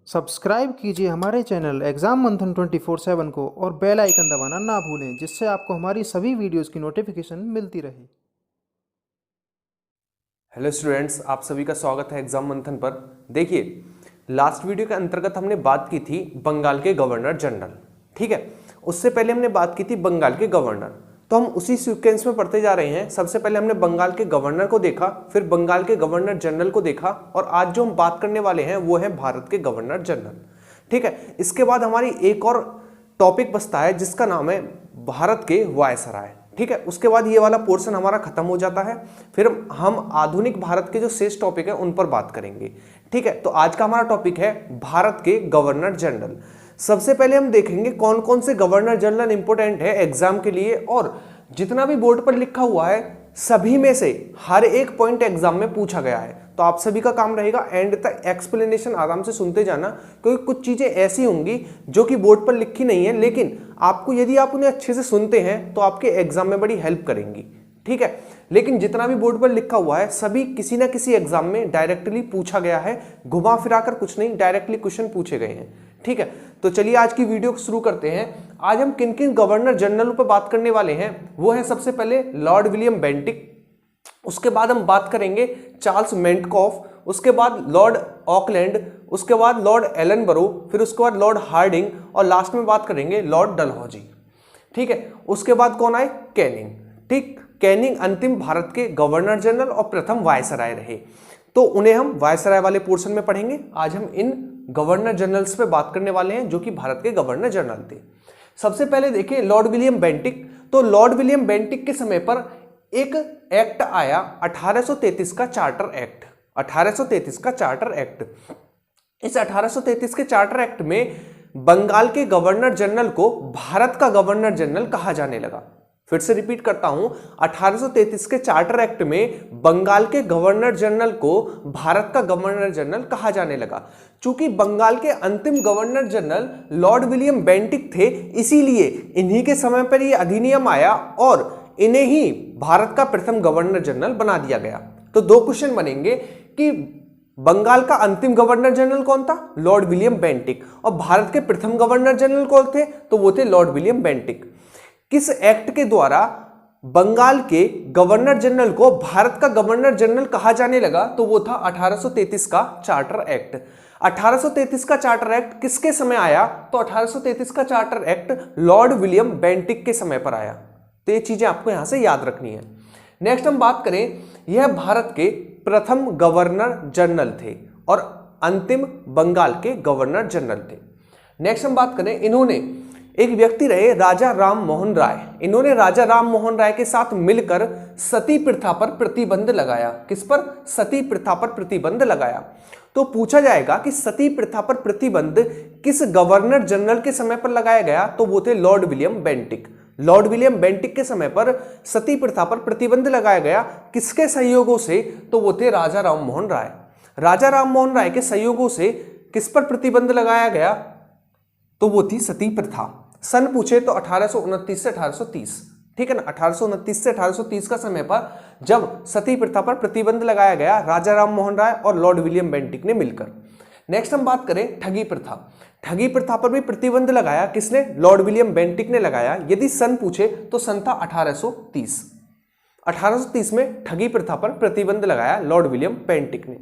Subscribe कीजिए हमारे channel exam मंथन 24/7 को और बेल आइकन दबाना ना भूलें, जिससे आपको हमारी सभी वीडियोस की नोटिफिकेशन मिलती रहे। हेलो स्टूडेंट्स, आप सभी का स्वागत है एग्जाम मंथन पर। देखिए, लास्ट वीडियो के अंतर्गत हमने बात की थी बंगाल के गवर्नर जनरल। ठीक है, उससे पहले हमने बात की थी बंगाल के गवर्नर। तो हम उसी सीक्वेंस में पढ़ते जा रहे हैं। सबसे पहले हमने बंगाल के गवर्नर को देखा, फिर बंगाल के गवर्नर जनरल को देखा, और आज जो हम बात करने वाले हैं वो है भारत के गवर्नर जनरल। ठीक है, इसके बाद हमारी एक और टॉपिक बचता है जिसका नाम है भारत के वायसराय। ठीक है, उसके बाद ये वाला पोर्शन हमारा खत्म हो जाता है। फिर हम आधुनिक भारत के जो शेष टॉपिक है उन पर बात करेंगे। ठीक है, तो आज का हमारा टॉपिक है भारत के गवर्नर जनरल। सबसे पहले हम देखेंगे कौन कौन से गवर्नर जनरल इंपोर्टेंट है एग्जाम के लिए, और जितना भी बोर्ड पर लिखा हुआ है सभी में से हर एक पॉइंट एग्जाम में पूछा गया है। तो आप सभी का काम रहेगा एंड तक एक्सप्लेनेशन आराम से सुनते जाना, क्योंकि कुछ चीजें ऐसी होंगी जो कि बोर्ड पर लिखी नहीं है, लेकिन आपको यदि आप उन्हें अच्छे से सुनते हैं तो आपके एग्जाम में बड़ी हेल्प करेंगी। ठीक है, लेकिन जितना भी बोर्ड पर लिखा हुआ है सभी किसी ना किसी एग्जाम में डायरेक्टली पूछा गया है, घुमा फिरा कर कुछ नहीं, डायरेक्टली क्वेश्चन पूछे गए हैं। ठीक है, तो चलिए आज की वीडियो को शुरू करते हैं। आज हम किन किन गवर्नर जनरलों पर बात करने वाले हैं वो है सबसे पहले लॉर्ड विलियम बेंटिक, उसके बाद हम बात करेंगे चार्ल्स मेंटकॉफ, उसके बाद लॉर्ड ऑकलैंड, उसके बाद लॉर्ड एलनबरो, फिर उसके बाद लॉर्ड हार्डिंग, और लास्ट में बात करेंगे लॉर्ड डलहौजी। ठीक है, उसके बाद कौन आए? कैनिंग। ठीक, कैनिंग अंतिम भारत के गवर्नर जनरल और प्रथम वायसराय रहे, तो उन्हें हम वायसराय वाले पोर्शन में पढ़ेंगे। आज हम इन गवर्नर जनरल्स पे बात करने वाले हैं जो कि भारत के गवर्नर जनरल थे। सबसे पहले देखिए लॉर्ड विलियम बेंटिक। तो लॉर्ड विलियम बेंटिक के समय पर एक एक्ट आया 1833 का चार्टर एक्ट। 1833 का चार्टर एक्ट, इस 1833 के चार्टर एक्ट में बंगाल के गवर्नर जनरल को भारत का गवर्नर जनरल कहा जाने लगा। फिर से रिपीट करता हूं, 1833 के चार्टर एक्ट में बंगाल के गवर्नर जनरल को भारत का गवर्नर जनरल कहा जाने लगा। चूंकि बंगाल के अंतिम governor general Lord William Bentinck थे, इसीलिए इन्हीं के समय पर यह अधिनियम आया और इन्हें ही भारत का प्रथम गवर्नर जनरल बना दिया गया। तो दो क्वेश्चन बनेंगे कि बंगाल का अंतिम गवर्नर जनरल कौन था? Lord William Bentinck. और भारत के प्रथम गवर्नर जनरल कौन थे? तो वो थे लॉर्ड विलियम बेंटिक। किस एक्ट के द्वारा बंगाल के गवर्नर जनरल को भारत का गवर्नर जनरल कहा जाने लगा? तो वो था 1833 का चार्टर एक्ट। 1833 का चार्टर एक्ट किसके समय आया? तो 1833 का charter act Lord William Bentinck के समय पर आया। तो ये चीजें आपको यहां से याद रखनी है। नेक्स्ट हम बात करें, यह भारत के प्रथम गवर्नर जनरल थे और अंतिम बंगाल के गवर्नर जनरल थे। नेक्स्ट हम बात करें, इन्होंने एक व्यक्ति रहे राजा राम मोहन राय। इन्होंने राजा राम मोहन राय के साथ मिलकर सती प्रथा पर प्रतिबंध लगाया। किस पर? सती प्रथा पर प्रतिबंध लगाया। तो पूछा जाएगा कि सती प्रथा पर प्रतिबंध किस गवर्नर जनरल के समय पर लगाया गया? तो वो थे Lord William Bentinck. Lord William Bentinck के समय पर सती प्रथा पर प्रतिबंध लगाया गया। किसके सहयोगों से? तो वो थे राजा राम मोहन राय। राजा राम मोहन राय के सहयोगों से किस पर प्रतिबंध लगाया गया? तो वो थी सती प्रथा। सन पूछे तो 1829 से 1830। ठीक है ना, 1829 से 1830 का समय पर जब सती प्रथा पर प्रतिबंध लगाया गया राजा राम मोहन राय और लॉर्ड विलियम बेंटिक ने मिलकर। नेक्स्ट हम बात करें ठगी प्रथा। ठगी प्रथा पर भी प्रतिबंध लगाया किसने? लॉर्ड विलियम बेंटिक ने लगाया। यदि सन पूछे तो सन था 1830। 1830 में ठगी प्रथा पर प्रतिबंध लगाया लॉर्ड विलियम बेंटिक ने।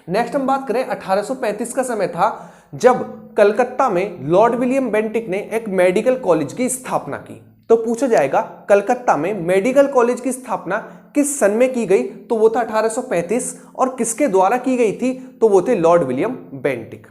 नेक्स्ट हम बात करें, 1835 का समय था जब कलकत्ता में लॉर्ड विलियम बेंटिक ने एक मेडिकल कॉलेज की स्थापना की। तो पूछा जाएगा कलकत्ता में मेडिकल कॉलेज की स्थापना किस सन में की गई? तो वो था 1835। और किसके द्वारा की गई थी? तो वो थे लॉर्ड विलियम बेंटिक।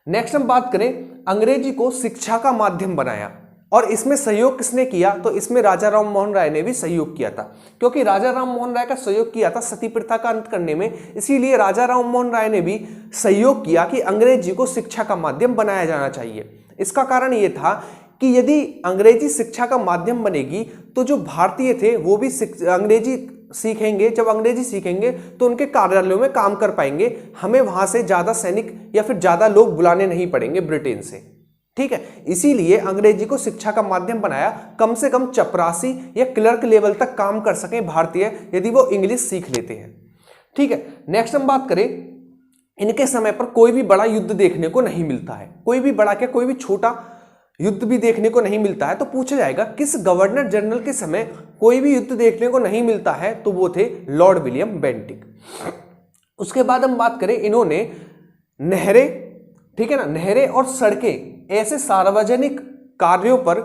नेक्स्ट हम बात करें, अंग्रेजी को शिक्षा का माध्यम बनाया और इसमें सहयोग किसने किया? तो इसमें राजा राम मोहन राय ने भी सहयोग किया था, क्योंकि राजा राम मोहन राय का सहयोग किया था सती प्रथा का अंत करने में। इसीलिए राजा राम मोहन राय ने भी सहयोग किया कि अंग्रेजी को शिक्षा का माध्यम बनाया जाना चाहिए। इसका कारण यह था कि यदि अंग्रेजी शिक्षा का माध्यम बनेगी तो जो भारतीय थे वो भी अंग्रेजी सीखेंगे। जब अंग्रेजी सीखेंगे तो उनके कार्यालयों में काम कर पाएंगे। हमें वहां से ज्यादा सैनिक या फिर ज्यादा लोग बुलाने नहीं पड़ेंगे ब्रिटेन से। ठीक है, इसीलिए अंग्रेजी को शिक्षा का माध्यम बनाया। कम से कम चपरासी या क्लर्क लेवल तक काम कर सकें भारतीय, यदि वो इंग्लिश सीख लेते हैं। ठीक है, नेक्स्ट हम बात करें इनके समय पर कोई भी बड़ा युद्ध देखने को नहीं मिलता है, कोई भी बड़ा क्या कोई भी छोटा युद्ध भी देखने को नहीं मिलता है। तो पूछा जाएगा किस गवर्नर जनरल के समय कोई भी युद्ध देखने को नहीं मिलता है, तो वो थे लॉर्ड विलियम बेंटिक। उसके बाद हम बात करें, इन्होंने नहरें, ठीक है ना, नहरें और सड़कें ऐसे सार्वजनिक कार्यों पर,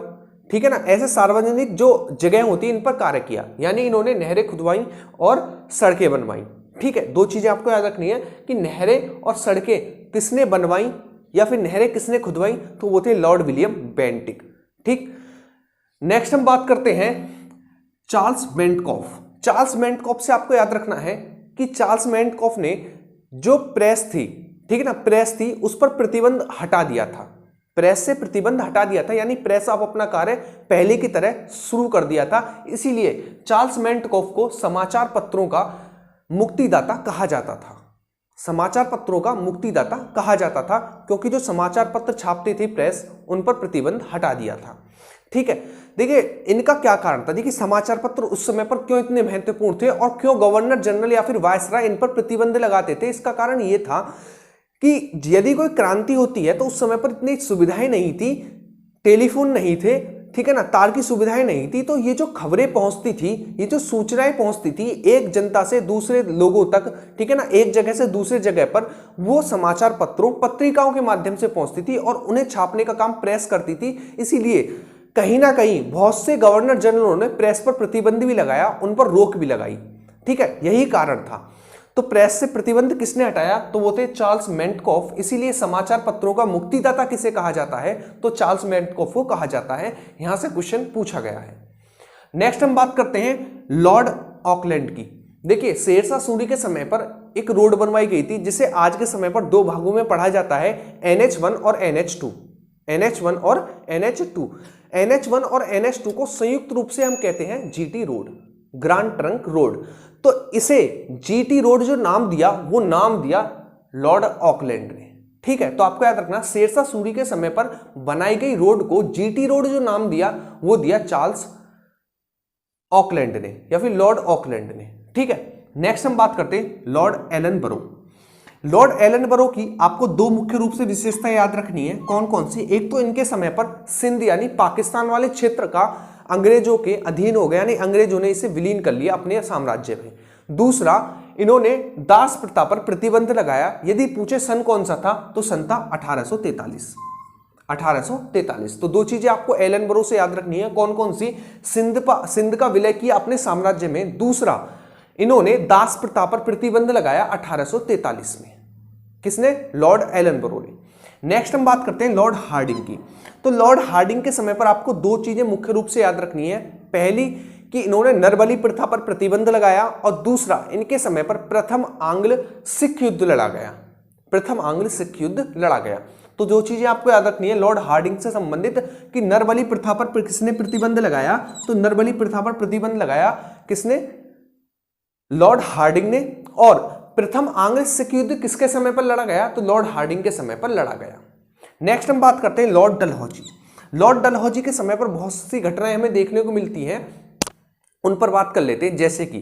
ठीक है ना, ऐसे सार्वजनिक जो जगह होती है इन पर कार्य किया, यानी इन्होंने नहरें खुदवाई और सड़कें बनवाई। ठीक है, दो चीजें आपको याद रखनी है कि नहरें और सड़कें किसने बनवाई या फिर नहरें किसने खुदवाई, तो वो थे लॉर्ड विलियम बेंटिक। ठीक, नेक्स्ट हम बात करते हैं चार्ल्स मेंटकॉफ। चार्ल्स मेंटकॉफ से आपको याद रखना है कि चार्ल्स मेंटकॉफ ने जो प्रेस थी, ठीक है ना, प्रेस थी उस पर प्रतिबंध हटा दिया था, प्रेस से प्रतिबंध हटा दिया था, यानी प्रेस अब अपना कार्य पहले की तरह शुरू कर दिया था। इसीलिए चार्ल्स मेंटकॉफ को समाचार पत्रों का मुक्तिदाता कहा जाता था, समाचार पत्रों का मुक्तिदाता कहा जाता था, क्योंकि जो समाचार पत्र छापती थी प्रेस, उन पर प्रतिबंध हटा दिया था। ठीक है, देखिए इनका क्या कारण था, देखिए समाचार पत्र उस समय पर क्यों इतने महत्वपूर्ण थे और क्यों गवर्नर जनरल या फिर वायसराय इन पर प्रतिबंध लगाते थे। इसका कारण यह था कि यदि कोई क्रांति होती है तो उस समय पर इतनी सुविधाएं नहीं थी, टेलीफोन नहीं थे, ठीक है ना, तार की सुविधाएं नहीं थी, तो ये जो खबरें पहुंचती थी, ये जो सूचनाएं पहुंचती थी एक जनता से दूसरे लोगों तक, ठीक है ना, एक जगह से दूसरे जगह पर, वो समाचार पत्रों पत्रिकाओं के माध्यम से पहुंचती थी और उन्हें छापने का काम प्रेस करती थी। इसीलिए कहीं ना कहीं बहुत से गवर्नर जनरलों ने प्रेस पर प्रतिबंध भी लगाया, उन पर रोक भी लगाई। ठीक है, यही कारण था। तो प्रेस से प्रतिबंध किसने हटाया, तो वो थे चार्ल्स मेंटकॉफ। इसीलिए समाचार पत्रों का मुक्तिदाता किसे कहा जाता है, तो चार्ल्स मेंटकॉफ को कहा जाता है। यहां से क्वेश्चन पूछा गया है। नेक्स्ट हम बात करते हैं लॉर्ड ऑकलैंड की। देखिए शेरशाह सूरी के समय पर एक रोड बनवाई गई थी, जिसे आज के समय पर दो भागों में पढ़ा जाता है, NH1 और NH2। NH1 और NH2। NH1 और NH2 को संयुक्त रूप से हम कहते हैं GT road, grand trunk road. तो इसे GT रोड जो नाम दिया, वो नाम दिया लॉर्ड ऑकलैंड ने। ठीक है, तो आपको याद रखना शेरशाह सूरी के समय पर बनाई गई रोड को GT रोड जो नाम दिया, वो दिया चार्ल्स ऑकलैंड ने या फिर लॉर्ड ऑकलैंड ने। ठीक है, नेक्स्ट हम बात करते हैं लॉर्ड एलन बरो। लॉर्ड एलन बरो की आपको दो मुख्य रूप से विशेषता याद रखनी है। कौन कौन सी, एक तो इनके समय पर सिंध यानी पाकिस्तान वाले क्षेत्र का अंग्रेजों के अधीन हो गया, यानी अंग्रेजों ने इसे विलीन कर लिया अपने साम्राज्य में। दूसरा, इन्होंने दास प्रथा पर प्रतिबंध लगाया। यदि पूछे सन कौन सा था, तो सन था 1843। 1843। तो दो चीजें आपको एलन बरो से याद रखनी है। कौन कौन सी, सिंध का विलय किया अपने साम्राज्य में। दूसरा, इन्होंने दास प्रथा पर प्रतिबंध लगाया 1843 में। किसने, लॉर्ड एलन बरो ने। नेक्स्ट हम बात करते हैं लॉर्ड हार्डिंग की। तो लॉर्ड हार्डिंग के समय पर आपको दो चीजें मुख्य रूप से याद रखनी है। पहली कि इन्होंने नरबली प्रथा पर प्रतिबंध लगाया, और दूसरा इनके समय पर प्रथम आंग्ल सिख युद्ध लड़ा गया। प्रथम आंग्ल सिख युद्ध लड़ा गया। तो जो चीजें आपको याद रखनी है लॉर्ड हार्डिंग से संबंधित, कि नरबली प्रथा पर किसने प्रतिबंध लगाया, तो नरबली प्रथा पर प्रतिबंध लगाया किसने, लॉर्ड हार्डिंग ने। और प्रथम आंग्ल सिख युद्ध किसके समय पर लड़ा गया, तो लॉर्ड हार्डिंग के समय पर लड़ा गया। नेक्स्ट हम बात करते हैं लॉर्ड डलहौजी। लॉर्ड डलहौजी के समय पर बहुत सी घटनाएं हमें देखने को मिलती हैं, उन पर बात कर लेते हैं। जैसे कि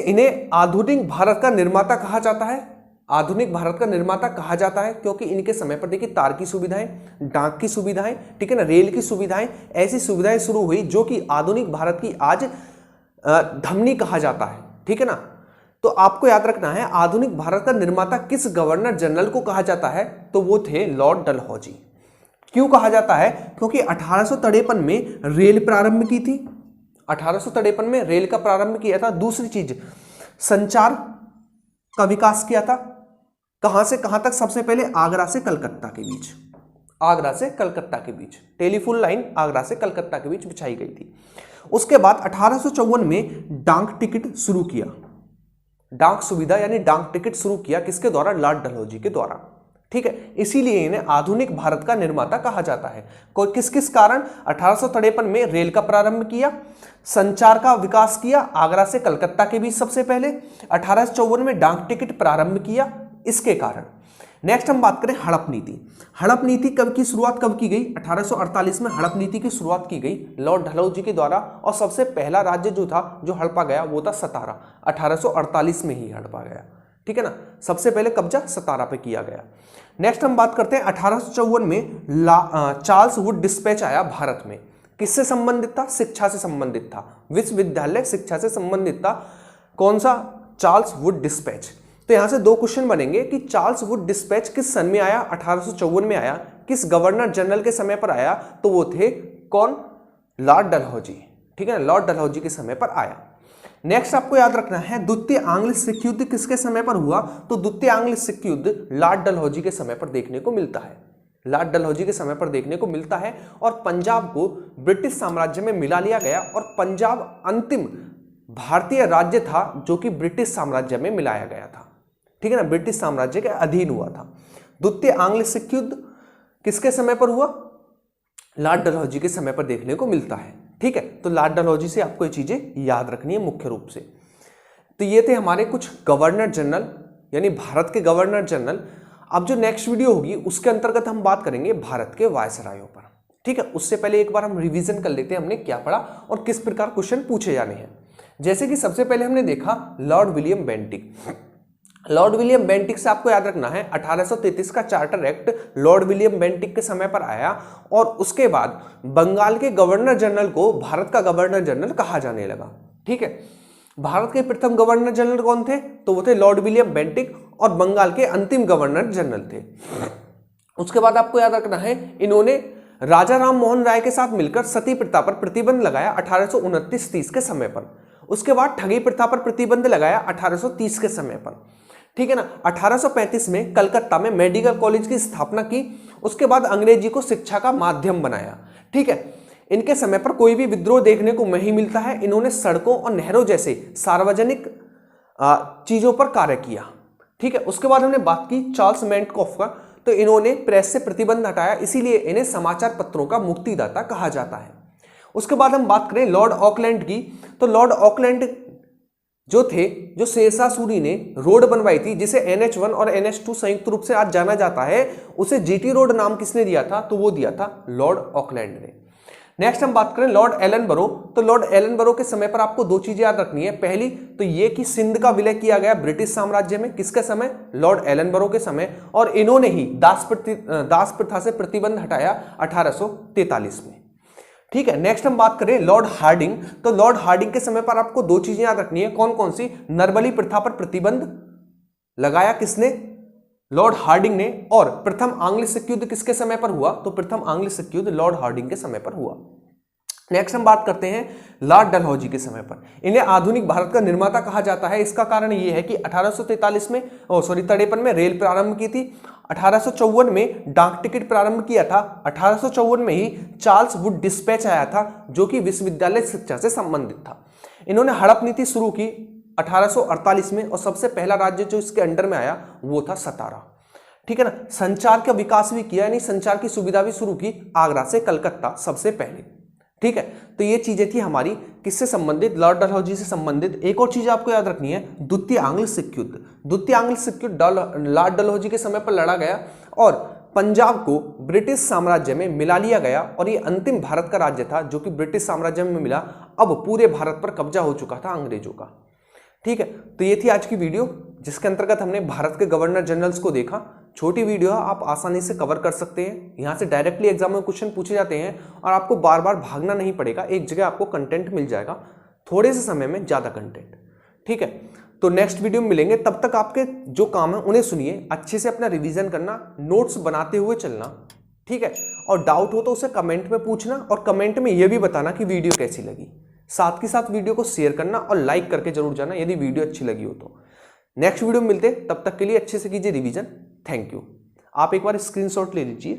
इन्हें आधुनिक भारत का निर्माता कहा जाता है। आधुनिक भारत का निर्माता कहा जाता है क्योंकि इनके समय पर देखिए तार की सुविधाएं, डाक की सुविधाएं, ठीक है ना, रेल की सुविधाएं, ऐसी सुविधाएं शुरू हुई जो कि आधुनिक भारत की आज धमनी कहा जाता है। ठीक है ना, तो आपको याद रखना है आधुनिक भारत का निर्माता किस गवर्नर जनरल को कहा जाता है, तो वो थे लॉर्ड डलहौजी। क्यों कहा जाता है, क्योंकि 1853 में रेल प्रारंभ की थी। 1853 में रेल का प्रारंभ किया था। दूसरी चीज, संचार का विकास किया था। कहां से कहां तक, सबसे पहले आगरा से कलकत्ता के बीच, आगरा से कलकत्ता के बीच टेलीफोन लाइन आगरा से कलकत्ता के बीच बिछाई गई थी। उसके बाद 1854 में डाक टिकट शुरू किया, डाक सुविधा यानी डाक टिकट शुरू किया, किसके द्वारा, लॉर्ड डलहौजी के द्वारा। ठीक है, इसीलिए इन्हें आधुनिक भारत का निर्माता कहा जाता है। किस किस कारण, 1853 में रेल का प्रारंभ किया, संचार का विकास किया आगरा से कलकत्ता के बीच सबसे पहले, 1854 में डाक टिकट प्रारंभ किया, इसके कारण। नेक्स्ट हम बात करें हड़प नीति। हड़प नीति कब की शुरुआत कब की गई, 1848 में हड़प नीति की शुरुआत की गई लॉर्ड डलहौजी के द्वारा। और सबसे पहला राज्य जो था जो हड़पा गया वो था सतारा, 1848 में ही हड़पा गया। ठीक है ना, सबसे पहले कब्जा सतारा पे किया गया। नेक्स्ट हम बात करते हैं 1854 में चार्ल्स वुड डिस्पैच आया भारत में। किससे संबंधित था? शिक्षा से संबंधित था, विश्वविद्यालय शिक्षा से संबंधित था। कौन सा? Charles Wood dispatch. तो यहां से 2 क्वेश्चन बनेंगे कि चार्ल्स वुड डिस्पैच किस सन में आया? 1854 में आया। किस गवर्नर जनरल के समय पर आया? तो वो थे कौन? लॉर्ड डलहौजी। ठीक है, लॉर्ड डलहौजी के समय पर आया। नेक्स्ट आपको याद रखना है द्वितीय आंग्ल सिख युद्ध किसके समय पर हुआ? तो द्वितीय आंग्ल सिख युद्ध लॉर्ड डलहौजी के समय पर देखने को मिलता है। लॉर्ड डलहौजी के समय पर देखने को मिलता है और पंजाब को ब्रिटिश साम्राज्य में मिला लिया गया और पंजाब अंतिम भारतीय राज्य था जो कि ब्रिटिश साम्राज्य में मिलाया गया था। ठीक है ना, ब्रिटिश साम्राज्य के अधीन हुआ था। द्वितीय आंग्ल सिख युद्ध किसके समय पर हुआ? लॉर्ड डलहौजी के समय पर देखने को मिलता है। ठीक है, तो लॉर्ड डलहौजी से आपको ये चीजें याद रखनी है मुख्य रूप से। तो ये थे हमारे कुछ गवर्नर जनरल, यानी भारत के गवर्नर जनरल। अब जो नेक्स्ट वीडियो होगी उसके अंतर्गत हम बात करेंगे भारत के वायसरायों पर। ठीक है, उससे पहले एक बार हम रिवीजन कर लेते हैं हमने क्या पढ़ा और किस प्रकार क्वेश्चन पूछे जाने हैं। जैसे कि सबसे पहले हमने देखा Lord William Bentinck. Lord William Bentinck से आपको याद रखना है 1833 का charter act Lord William Bentinck के समय पर आया और उसके बाद बंगाल के गवर्नर जनरल को भारत का गवर्नर जनरल कहा जाने लगा। ठीक है, भारत के प्रथम गवर्नर जनरल कौन थे? तो वो थे लॉर्ड विलियम बेंटिक और बंगाल के अंतिम गवर्नर जनरल थे। उसके बाद आपको याद रखना है इन्होंने राजा राम मोहन राय के साथ मिलकर सती प्रथा पर प्रतिबंध लगाया 1829-30 के समय पर। उसके बाद ठगी प्रथा पर प्रतिबंध लगाया 1830 के समय पर। ठीक है ना, 1835 में कलकत्ता में मेडिकल कॉलेज की स्थापना की। उसके बाद अंग्रेजी को शिक्षा का माध्यम बनाया। ठीक है, इनके समय पर कोई भी विद्रोह देखने को नहीं मिलता है। इन्होंने सड़कों और नहरों जैसे सार्वजनिक चीजों पर कार्य किया। ठीक है, उसके बाद हमने बात की चार्ल्स मेंटकॉफ का। तो इन्होंने प्रेस से प्रतिबंध हटाया, इसीलिए इन्हें समाचार पत्रों का मुक्तिदाता कहा जाता है। उसके बाद हम बात करें लॉर्ड ऑकलैंड की। तो लॉर्ड ऑकलैंड जो थे, जो शेरशाह सूरी ने रोड बनवाई थी जिसे NH1 और NH2 संयुक्त रूप से आज जाना जाता है, उसे GT रोड नाम किसने दिया था? तो वो दिया था लॉर्ड ऑकलैंड ने। नेक्स्ट हम बात करें लॉर्ड एलनबरो। तो लॉर्ड एलनबरो के समय पर आपको 2 चीजें याद रखनी है। पहली तो ये कि सिंध का विलय किया गया ब्रिटिश साम्राज्य में। किसके समय? लॉर्ड एलनबरो के समय। और इन्होंने ही दास प्रथा से प्रतिबंध हटाया 1843 में। ठीक है, नेक्स्ट हम बात करें लॉर्ड हार्डिंग। तो लॉर्ड हार्डिंग के समय पर आपको 2 चीजें याद रखनी है। कौन कौन सी? नरबली प्रथा पर प्रतिबंध लगाया किसने? लॉर्ड हार्डिंग ने। और प्रथम आंग्ल सिख युद्ध किसके समय पर हुआ? तो प्रथम आंग्ल सिख युद्ध लॉर्ड हार्डिंग के समय पर हुआ। नेक्स्ट हम बात करते हैं लॉर्ड डलहौजी के समय पर। इन्हें आधुनिक भारत का निर्माता कहा जाता है। इसका कारण यह है कि 1843 में 53 में रेल प्रारंभ की थी। 1854 में डाक टिकट प्रारंभ किया था। 1854 में ही चार्ल्स वुड डिस्पैच आया था जो कि विश्वविद्यालय शिक्षा से संबंधित था। इन्होंने हड़प नीति शुरू की 1848 में और सबसे पहला राज्य जो इसके अंडर में आया वो था सतारा। ठीक है ना, संचार का विकास भी किया, यानी संचार की सुविधा भी शुरू की आगरा से कलकत्ता सबसे पहले। ठीक है, तो ये चीजें थी हमारी किससे संबंधित? लॉर्ड डलहौजी से संबंधित। एक और चीज आपको याद रखनी है, द्वितीय आंग्ल सिख युद्ध। द्वितीय आंग्ल सिख युद्ध लॉर्ड डलहौजी के समय पर लड़ा गया और पंजाब को ब्रिटिश साम्राज्य में मिला लिया गया और ये अंतिम भारत का राज्य था जो कि ब्रिटिश साम्राज्य में मिला। अब पूरे भारत पर कब्जा हो चुका था अंग्रेजों का। ठीक है, तो ये थी आज की वीडियो जिसके अंतर्गत हमने भारत के गवर्नर जनरल्स को देखा। छोटी वीडियो है, आप आसानी से कवर कर सकते हैं। यहाँ से डायरेक्टली एग्जाम में क्वेश्चन पूछे जाते हैं और आपको बार बार भागना नहीं पड़ेगा। एक जगह आपको कंटेंट मिल जाएगा, थोड़े से समय में ज़्यादा कंटेंट। ठीक है, तो नेक्स्ट वीडियो में मिलेंगे। तब तक आपके जो काम है उन्हें सुनिए, अच्छे से अपना रिवीजन करना, नोट्स बनाते हुए चलना। ठीक है, और डाउट हो तो उसे कमेंट में पूछना और कमेंट में यह भी बताना कि वीडियो कैसी लगी। साथ के साथ वीडियो को शेयर करना और लाइक करके जरूर जाना यदि वीडियो अच्छी लगी हो तो। नेक्स्ट वीडियो में मिलते हैं, तब तक के लिए अच्छे से कीजिए रिवीजन। Thank you. आप एक बार स्क्रीनशॉट ले लीजिए।